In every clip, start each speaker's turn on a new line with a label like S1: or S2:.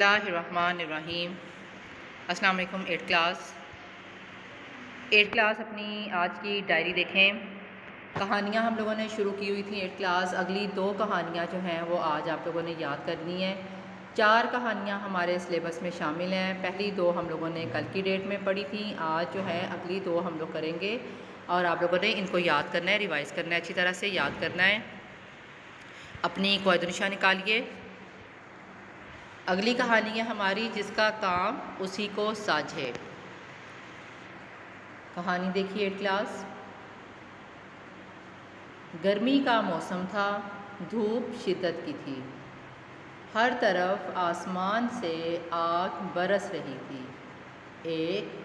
S1: بسم اللہ الرحمن الرحیم۔ السلام علیکم ایٹ کلاس اپنی آج کی ڈائری دیکھیں۔ کہانیاں ہم لوگوں نے شروع کی ہوئی تھیں ایٹ کلاس، اگلی 2 کہانیاں جو ہیں وہ آج آپ لوگوں نے یاد کرنی ہیں۔ 4 کہانیاں ہمارے سلیبس میں شامل ہیں، پہلی 2 ہم لوگوں نے کل کی ڈیٹ میں پڑھی تھیں، آج جو ہے اگلی 2 ہم لوگ کریں گے اور آپ لوگوں نے ان کو یاد کرنا ہے، ریوائز کرنا ہے، اچھی طرح سے یاد کرنا ہے۔ اپنی قواعد نشاں نکالیے۔ اگلی کہانی ہے ہماری جس کا کام اسی کو ساجھے۔ کہانی دیکھیے ایٹ کلاس۔ گرمی کا موسم تھا، دھوپ شدت کی تھی، ہر طرف آسمان سے آگ برس رہی تھی۔ ایک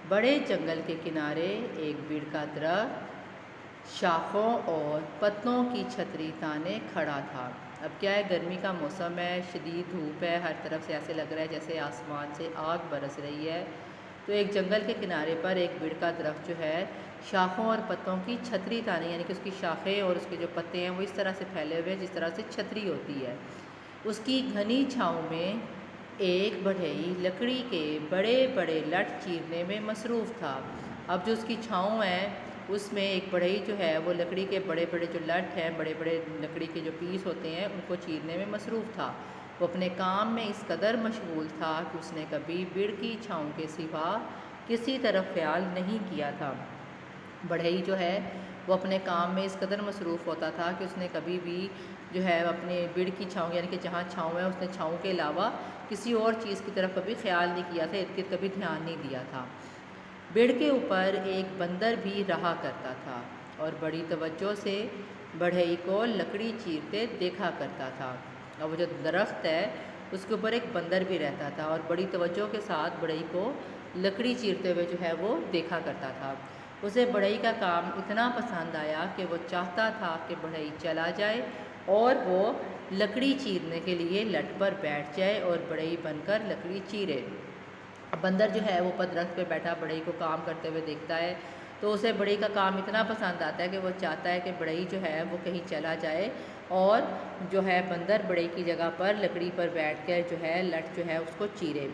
S1: بڑے جنگل کے کنارے ایک بیڑ کا درخت شاخوں اور پتوں کی چھتری تانے کھڑا تھا۔ اب کیا ہے، گرمی کا موسم ہے، شدید دھوپ ہے، ہر طرف سے ایسے لگ رہا ہے جیسے آسمان سے آگ برس رہی ہے۔ تو ایک جنگل کے کنارے پر ایک بیڑ کا درخت جو ہے شاخوں اور پتوں کی چھتری تانے، یعنی کہ اس کی شاخیں اور اس کے جو پتے ہیں وہ اس طرح سے پھیلے ہوئے جس طرح سے چھتری ہوتی ہے۔ اس کی گھنی چھاؤں میں ایک بڑھئی لکڑی کے بڑے بڑے لٹ چیرنے میں مصروف تھا۔ اب جو اس کی چھاؤں ہے اس میں ایک بڑھئی جو ہے وہ لکڑی کے بڑے بڑے جو لٹ ہیں، بڑے بڑے لکڑی کے جو پیس ہوتے ہیں ان کو چیرنے میں مصروف تھا۔ وہ اپنے کام میں اس قدر مشغول تھا کہ اس نے کبھی بیڑ کی چھاؤں کے سوا کسی طرف خیال نہیں کیا تھا۔ بڑھئی جو ہے وہ اپنے کام میں اس قدر مصروف ہوتا تھا کہ اس نے کبھی بھی جو ہے اپنے بیڑ کی چھاؤں، یعنی کہ جہاں چھاؤں ہے اس نے چھاؤں کے علاوہ کسی اور چیز کی طرف کبھی خیال نہیں کیا تھا، ارد گرد کبھی دھیان نہیں دیا تھا۔ بیڑ کے اوپر ایک بندر بھی رہا کرتا تھا اور بڑی توجہ سے بڑھئی کو لکڑی چیرتے دیکھا کرتا تھا۔ اور وہ جو درخت ہے اس کے اوپر ایک بندر بھی رہتا تھا اور بڑی توجہ کے ساتھ بڑھئی کو لکڑی چیرتے ہوئے جو ہے وہ دیکھا کرتا تھا۔ اسے بڑھئی کا کام اتنا پسند آیا کہ وہ چاہتا تھا کہ بڑھئی چلا جائے اور وہ لکڑی چیرنے کے لیے لٹ پر بیٹھ جائے اور بڑھئی بن کر لکڑی چیرے۔ بندر جو ہے وہ درخت پہ بیٹھا بڑھئی کو کام کرتے ہوئے دیکھتا ہے، تو اسے بڑھئی کا کام اتنا پسند آتا ہے کہ وہ چاہتا ہے کہ بڑھئی جو ہے وہ کہیں چلا جائے اور جو ہے بندر بڑھئی کی جگہ پر لکڑی پر بیٹھ کر جو ہے لٹ جو ہے اس کو چیرے،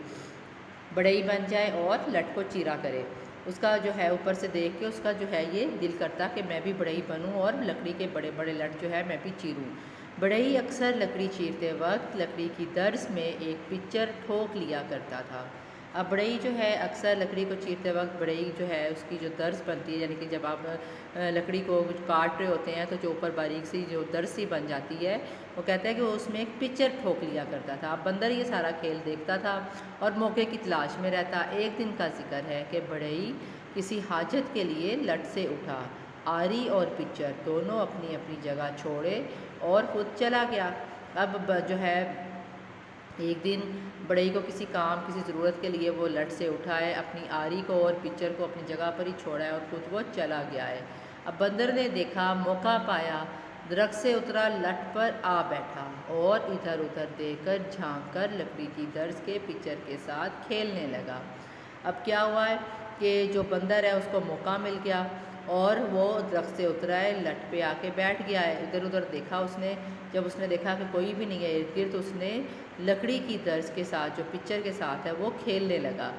S1: بڑھئی بن جائے اور لٹ کو چیرا کرے۔ اس کا جو ہے اوپر سے دیکھ کے اس کا جو ہے یہ دل کرتا کہ میں بھی بڑھئی بنوں اور لکڑی کے بڑے بڑے لٹ جو ہے میں بھی چیروں۔ بڑھئی اکثر لکڑی چیرتے وقت لکڑی کی درز میں ایک پچر ٹھوک لیا کرتا تھا۔ اب بڑھئی جو ہے اکثر لکڑی کو چیرتے وقت بڑھئی جو ہے اس کی جو درز بنتی ہے، یعنی کہ جب آپ لکڑی کو کاٹ رہے ہوتے ہیں تو جو اوپر باریک سی جو درز سی بن جاتی ہے، وہ کہتا ہے کہ وہ اس میں ایک پچر ٹھوک لیا کرتا تھا۔ اب بندر یہ سارا کھیل دیکھتا تھا اور موقع کی تلاش میں رہتا۔ ایک دن کا ذکر ہے کہ بڑھئی کسی حاجت کے لیے لٹ سے اٹھا، آری اور پچر دونوں اپنی اپنی جگہ چھوڑے اور خود چلا گیا۔ اب جو ہے ایک دن بڑھئی کو کسی کام کسی ضرورت کے لیے وہ لٹ سے اٹھا ہے، اپنی آری کو اور پچر کو اپنی جگہ پر ہی چھوڑا ہے اور خود وہ چلا گیا ہے۔ اب بندر نے دیکھا، موقع پایا، درخت سے اترا، لٹ پر آ بیٹھا اور ادھر ادھر دیکھ کر جھانک کر لکڑی کی درز کے پچر کے ساتھ کھیلنے لگا۔ اب کیا ہوا ہے کہ جو بندر ہے اس کو موقع مل گیا اور وہ درخت سے اترا ہے، لٹ پہ آ کے بیٹھ گیا ہے۔ ادھر ادھر دیکھا اس نے، جب اس نے دیکھا کہ کوئی بھی نہیں ہے ارد گرد، اس نے لکڑی کی درز کے ساتھ جو پچر کے ساتھ ہے وہ کھیلنے لگا،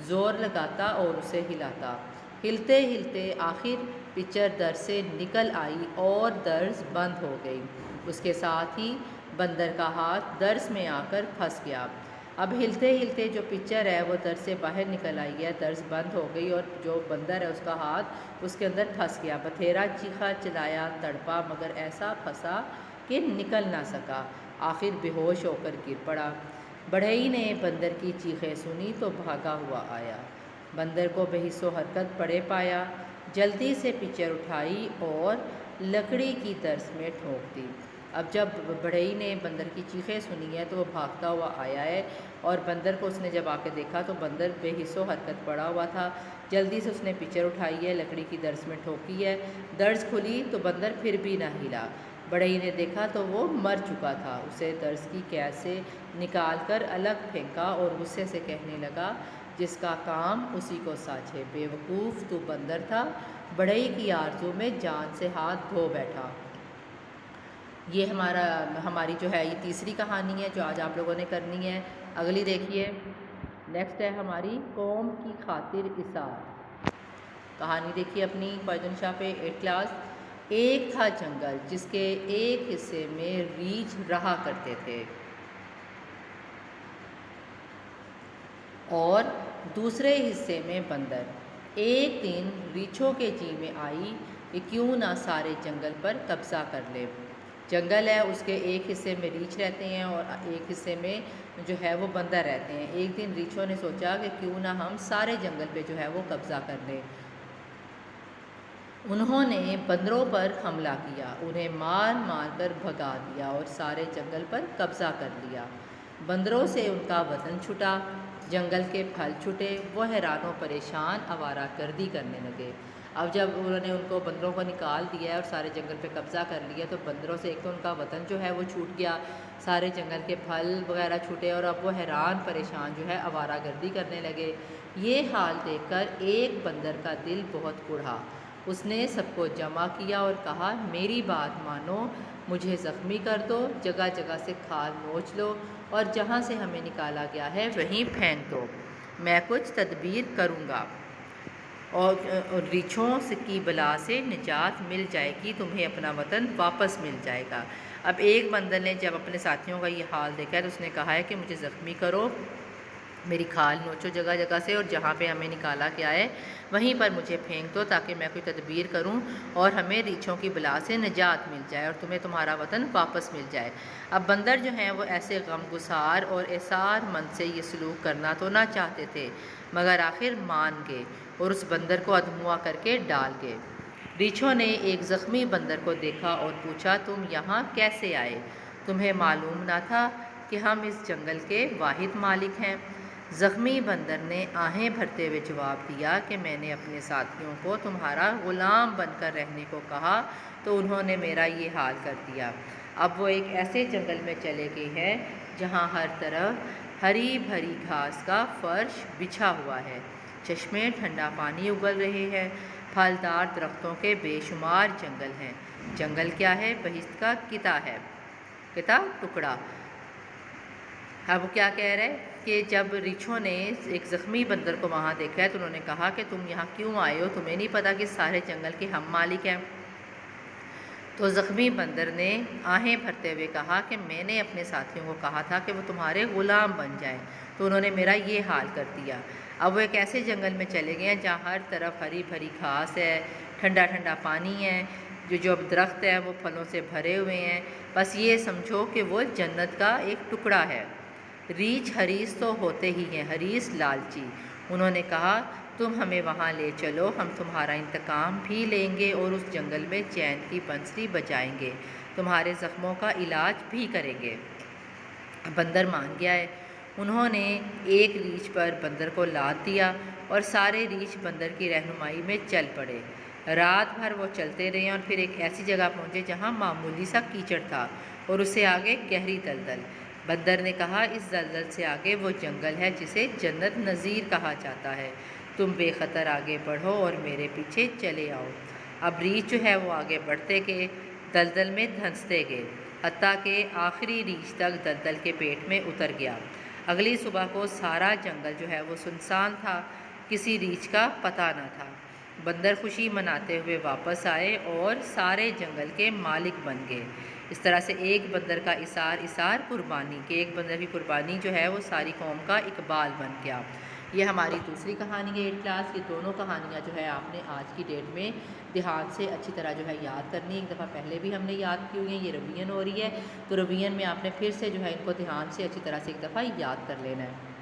S1: زور لگاتا اور اسے ہلاتا۔ ہلتے ہلتے آخر پچر درز سے نکل آئی اور درز بند ہو گئی۔ اس کے ساتھ ہی بندر کا ہاتھ درز میں آ کر پھنس گیا۔ اب ہلتے ہلتے جو پچر ہے وہ درز سے باہر نکل آئی ہے، درز بند ہو گئی اور جو بندر ہے اس کا ہاتھ اس کے اندر پھنس گیا۔ بتھیرا چیخا چلایا، تڑپا، مگر ایسا پھنسا کہ نکل نہ سکا، آخر بے ہوش ہو کر گر پڑا۔ بڑھئی نے بندر کی چیخیں سنی تو بھاگا ہوا آیا، بندر کو بے حس و حرکت پڑے پایا، جلدی سے پچر اٹھائی اور لکڑی کی درز میں ٹھوک دی۔ اب جب بڑھئی نے بندر کی چیخیں سنی ہے تو وہ بھاگتا ہوا آیا ہے اور بندر کو اس نے جب آ کے دیکھا تو بندر بے حس و حرکت پڑا ہوا تھا۔ جلدی سے اس نے پچر اٹھائی ہے، لکڑی کی درز میں ٹھوکی ہے، درز کھلی تو بندر پھر بھی نہ ہلا۔ بڑھئی نے دیکھا تو وہ مر چکا تھا، اسے درز کی قید سے نکال کر الگ پھینکا اور غصے سے کہنے لگا، جس کا کام اسی کو ساجھے، بے وقوف تو بندر تھا، بڑھئی کی آرزو میں جان سے ہاتھ دھو بیٹھا۔ یہ ہماری جو ہے یہ تیسری کہانی ہے جو آج آپ لوگوں نے کرنی ہے۔ اگلی دیکھیے، نیکسٹ ہے ہماری قوم کی خاطر ایثار۔ کہانی دیکھیے اپنی فائدہ نشاں پہ 8 کلاس۔ ایک تھا جنگل جس کے ایک حصے میں ریچھ رہا کرتے تھے اور دوسرے حصے میں بندر۔ ایک دن ریچھوں کے جی میں آئی کہ کیوں نہ سارے جنگل پر قبضہ کر لے۔ جنگل ہے، اس کے ایک حصے میں ریچھ رہتے ہیں اور ایک حصے میں جو ہے وہ بندر رہتے ہیں۔ ایک دن ریچھوں نے سوچا کہ کیوں نہ ہم سارے جنگل پہ جو ہے وہ قبضہ کر لیں۔ انہوں نے بندروں پر حملہ کیا، انہیں مار مار کر بھگا دیا اور سارے جنگل پر قبضہ کر لیا۔ بندروں سے ان کا وطن چھٹا، جنگل کے پھل چھٹے، وہ حیران و پریشان آوارہ گردی کرنے لگے۔ اب جب انہوں نے ان کو بندروں کو نکال دیا ہے اور سارے جنگل پہ قبضہ کر لیا تو بندروں سے ایک تو ان کا وطن جو ہے وہ چھوٹ گیا، سارے جنگل کے پھل وغیرہ چھوٹے اور اب وہ حیران پریشان جو ہے آوارہ گردی کرنے لگے۔ یہ حال دیکھ کر ایک بندر کا دل بہت کڑھا۔ اس نے سب کو جمع کیا اور کہا، میری بات مانو، مجھے زخمی کر دو، جگہ جگہ سے کھال نوچ لو اور جہاں سے ہمیں نکالا گیا ہے وہیں پھینک دو، میں کچھ تدبیر کروں گا اور ریچھوں کی بلا سے نجات مل جائے گی، تمہیں اپنا وطن واپس مل جائے گا۔ اب ایک بندر نے جب اپنے ساتھیوں کا یہ حال دیکھا تو اس نے کہا ہے کہ مجھے زخمی کرو، میری کھال نوچو جگہ جگہ سے اور جہاں پہ ہمیں نکالا گیا ہے وہیں پر مجھے پھینک دو تاکہ میں کوئی تدبیر کروں اور ہمیں ریچھوں کی بلا سے نجات مل جائے اور تمہیں تمہارا وطن واپس مل جائے۔ اب بندر جو ہیں وہ ایسے غم گسار اور احسار مند سے یہ سلوک کرنا تو نہ چاہتے تھے مگر آخر مان گئے اور اس بندر کو ادھموا کر کے ڈال گئے۔ ریچھوں نے ایک زخمی بندر کو دیکھا اور پوچھا، تم یہاں کیسے آئے؟ تمہیں معلوم نہ تھا کہ ہم اس جنگل کے واحد مالک ہیں؟ زخمی بندر نے آہیں بھرتے ہوئے جواب دیا کہ میں نے اپنے ساتھیوں کو تمہارا غلام بن کر رہنے کو کہا تو انہوں نے میرا یہ حال کر دیا۔ اب وہ ایک ایسے جنگل میں چلے گئے ہیں جہاں ہر طرف ہری بھری گھاس کا فرش بچھا ہوا ہے، چشمے ٹھنڈا پانی اگل رہے ہیں، پھلدار درختوں کے بے شمار جنگل ہیں۔ جنگل کیا ہے؟ بہشت کا قطع ہے، قطع ٹکڑا۔ اب وہ کیا کہہ رہے کہ جب ریچھوں نے ایک زخمی بندر کو وہاں دیکھا ہے تو انہوں نے کہا کہ تم یہاں کیوں آئے ہو؟ تمہیں نہیں پتا کہ سارے جنگل کے ہم مالک ہیں؟ تو زخمی بندر نے آہیں بھرتے ہوئے کہا کہ میں نے اپنے ساتھیوں کو کہا تھا کہ وہ تمہارے غلام بن جائیں تو انہوں نے میرا یہ حال کر دیا۔ اب وہ ایک ایسے جنگل میں چلے گئے ہیں جہاں ہر طرف ہری بھری گھاس ہے، ٹھنڈا ٹھنڈا پانی ہے، جو درخت ہیں وہ پھلوں سے بھرے ہوئے ہیں، بس یہ سمجھو کہ وہ جنت کا ایک ٹکڑا ہے۔ ریچھ حریص تو ہوتے ہی ہیں، حریص لالچی۔ انہوں نے کہا، تم ہمیں وہاں لے چلو، ہم تمہارا انتقام بھی لیں گے اور اس جنگل میں چین کی بنسری بجائیں گے، تمہارے زخموں کا علاج بھی کریں گے۔ بندر مان گیا ہے۔ انہوں نے ایک ریچھ پر بندر کو لاد دیا اور سارے ریچھ بندر کی رہنمائی میں چل پڑے۔ رات بھر وہ چلتے رہے اور پھر ایک ایسی جگہ پہنچے جہاں معمولی سا کیچڑ تھا اور اس سے آگے گہری دلدل۔ بندر نے کہا، اس دلدل سے آگے وہ جنگل ہے جسے جنت نظیر کہا جاتا ہے، تم بے خطر آگے بڑھو اور میرے پیچھے چلے آؤ۔ اب ریچھ جو ہے وہ آگے بڑھتے گئے، دلدل میں دھنستے گئے، حتیٰ کہ آخری ریچھ تک دلدل کے پیٹ میں اتر گیا۔ اگلی صبح کو سارا جنگل جو ہے وہ سنسان تھا، کسی ریچھ کا پتہ نہ تھا۔ بندر خوشی مناتے ہوئے واپس آئے اور سارے جنگل کے مالک بن گئے۔ اس طرح سے ایک بندر کا اثار قربانی کہ ایک بندر کی قربانی جو ہے وہ ساری قوم کا اقبال بن گیا۔ یہ ہماری دوسری کہانی ہے 8 کلاس۔ یہ دونوں کہانیاں جو ہے آپ نے آج کی ڈیٹ میں دھیان سے اچھی طرح جو ہے یاد کرنی ہے۔ ایک دفعہ پہلے بھی ہم نے یاد کی ہوئی ہیں، یہ ریویژن ہو رہی ہے تو ریویژن میں آپ نے پھر سے جو ہے ان کو دھیان سے اچھی طرح سے ایک دفعہ یاد کر لینا ہے۔